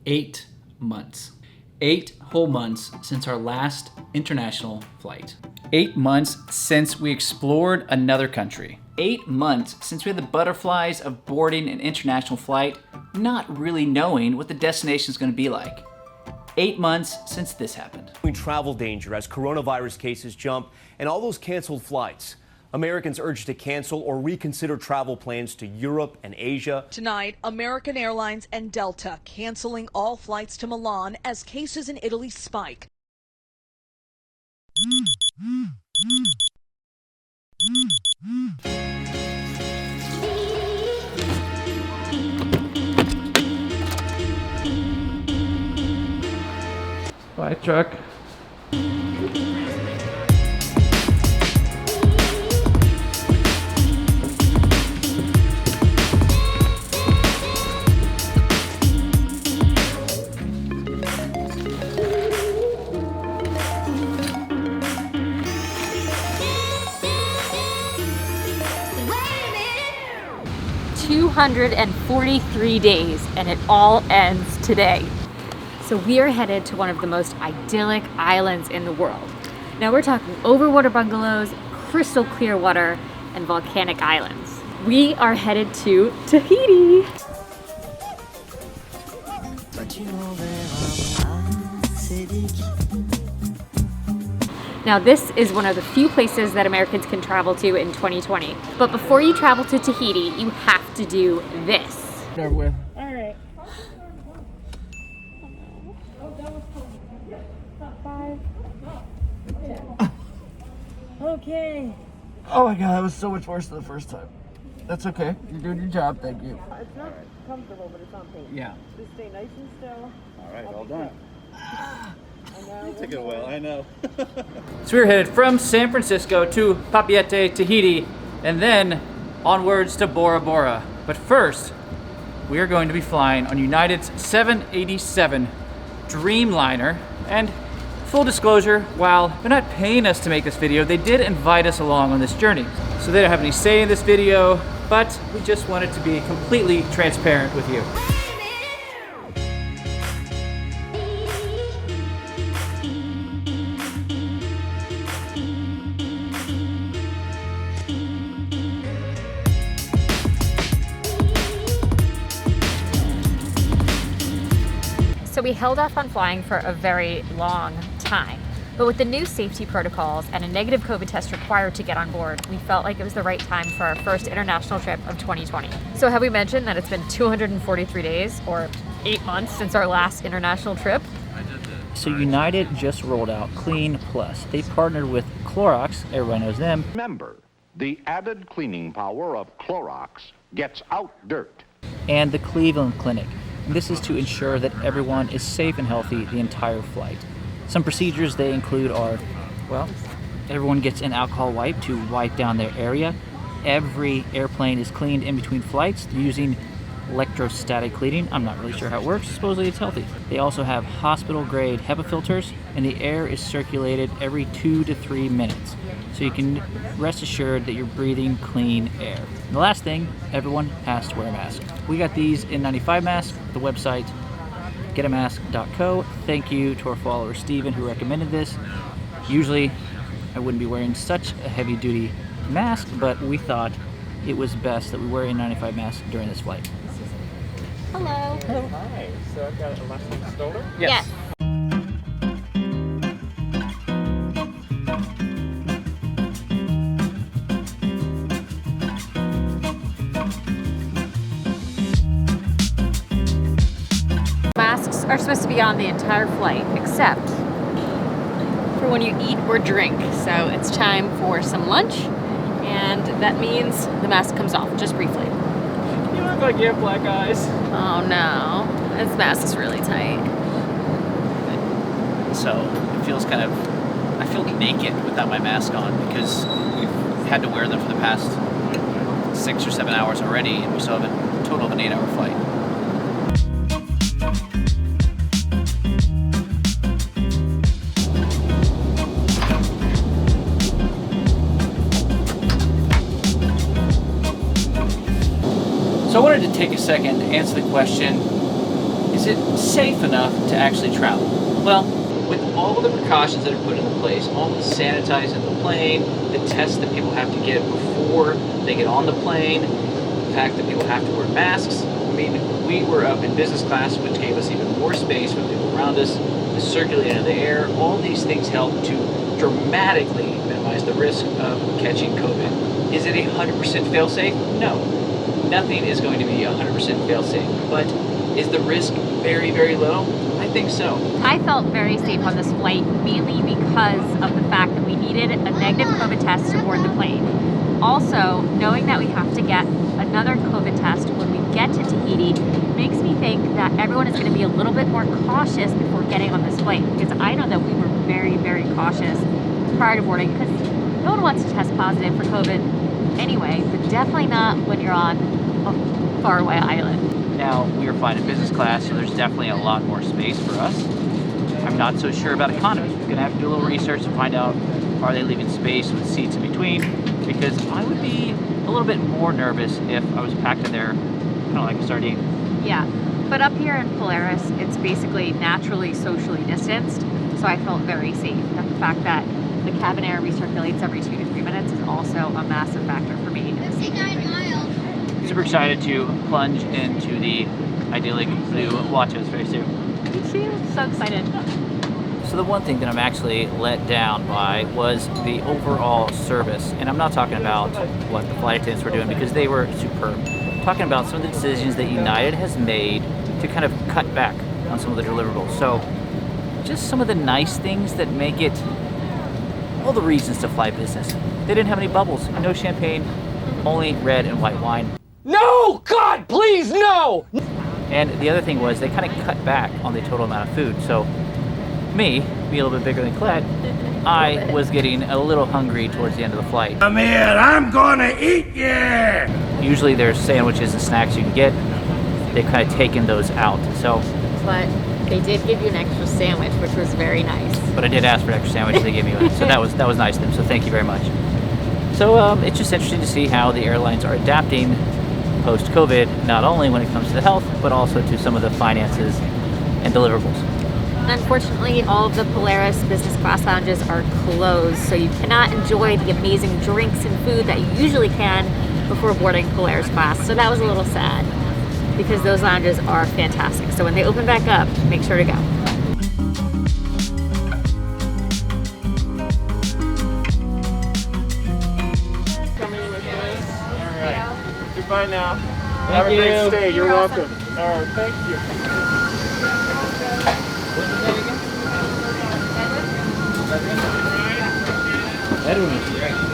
8 months. 8 whole months since our last international flight. 8 months since we explored another country. 8 months since we had the butterflies of boarding an international flight, not really knowing what the destination is going to be like. 8 months since this happened. Travel danger as coronavirus cases jump and all those canceled flights. Americans urged to cancel or reconsider travel plans to Europe and Asia. Tonight, American Airlines and Delta canceling all flights to Milan as cases in Italy spike. Bye, truck. 243 days, and it all ends today. So we are headed to one of the most idyllic islands in the world. Now we're talking overwater bungalows, crystal clear water, and volcanic islands. We are headed to Tahiti. Now this is one of the few places that Americans can travel to in 2020. But before you travel to Tahiti, you have to do this. Never with. All right. Okay. Oh my god, that was so much worse than the first time. That's okay. You're doing your job, thank you. It's not comfortable, but it's on paper. Yeah. Just stay nice and still. All right, all done. I know. Took it a while, I know. So we're headed from San Francisco to Papeete, Tahiti, and then onwards to Bora Bora. But first, we are going to be flying on United's 787 Dreamliner. And full disclosure, while they're not paying us to make this video, they did invite us along on this journey. So they don't have any say in this video, but we just wanted to be completely transparent with you. So we held off on flying for a very long time. But with the new safety protocols and a negative COVID test required to get on board, we felt like it was the right time for our first international trip of 2020. So have we mentioned that it's been 243 days or 8 months since our last international trip? So United just rolled out Clean Plus. They partnered with Clorox, everyone knows them. Remember, the added cleaning power of Clorox gets out dirt. And the Cleveland Clinic. And this is to ensure that everyone is safe and healthy the entire flight. Some procedures they include are, well, everyone gets an alcohol wipe to wipe down their area. Every airplane is cleaned in between flights using electrostatic cleaning. I'm not really sure how it works. Supposedly it's healthy. They also have hospital-grade HEPA filters, and the air is circulated every 2 to 3 minutes. So you can rest assured that you're breathing clean air. And the last thing, everyone has to wear a mask. We got these N95 masks at the website getamask.co. Thank you to our follower Steven who recommended this. Usually I wouldn't be wearing such a heavy duty mask, but we thought it was best that we wear a N95 mask during this flight. Hello. Hi, so I've got elastic shoulder. Yes. Masks are supposed to be on the entire flight, except for when you eat or drink. So it's time for some lunch, and that means the mask comes off just briefly. You look like you have black eyes. Oh no, this mask's really tight. So it feels kind of, I feel naked without my mask on because we've had to wear them for the past 6 or 7 hours already, and we still have a total of an 8-hour flight. So I wanted to take a second to answer the question, is it safe enough to actually travel? Well, with all the precautions that are put into place, all the sanitizing the plane, the tests that people have to get before they get on the plane, the fact that people have to wear masks. I mean, we were up in business class, which gave us even more space for the people around us to circulate in the air. All these things help to dramatically minimize the risk of catching COVID. Is it 100% fail-safe? No. Nothing is going to be 100% fail-safe, but is the risk very, very low? I think so. I felt very safe on this flight, mainly because of the fact that we needed a negative COVID test to board the plane. Also, knowing that we have to get another COVID test when we get to Tahiti makes me think that everyone is going to be a little bit more cautious before getting on this flight, because I know that we were very, very cautious prior to boarding, because no one wants to test positive for COVID anyway, but definitely not when you're on a faraway island. Now, we were flying in business class, so there's definitely a lot more space for us. I'm not so sure about economy. I'm gonna have to do a little research to find out, are they leaving space with seats in between? Because I would be a little bit more nervous if I was packed in there, kind of like a sardine. Yeah, but up here in Polaris, it's basically naturally socially distanced, so I felt very safe. And the fact that the cabin air recirculates every 2 to 3 minutes is also a massive factor for me. Super excited to plunge into the idyllic blue waters very soon. Me too, so excited. So the one thing that I'm actually let down by was the overall service. And I'm not talking about what the flight attendants were doing, because they were superb. I'm talking about some of the decisions that United has made to kind of cut back on some of the deliverables. So just some of the nice things that make it all the reasons to fly business. They didn't have any bubbles, no champagne, only red and white wine. No! God, please, no! And the other thing was they kind of cut back on the total amount of food. So me, being a little bit bigger than Colette, I was getting a little hungry towards the end of the flight. Come here, I'm gonna eat you! Usually there's sandwiches and snacks you can get. They've kind of taken those out. So, But they did give you an extra sandwich, which was very nice. but I did ask for an extra sandwich. They gave me one. So that was nice of them. So thank you very much. So it's just interesting to see how the airlines are adapting post-COVID, not only when it comes to the health, but also to some of the finances and deliverables. Unfortunately, all of the Polaris business class lounges are closed, so you cannot enjoy the amazing drinks and food that you usually can before boarding Polaris class. So that was a little sad, because those lounges are fantastic. So when they open back up, make sure to go. Goodbye now. Thank Have you. a great stay. You're welcome. All right, thank you. Edwin.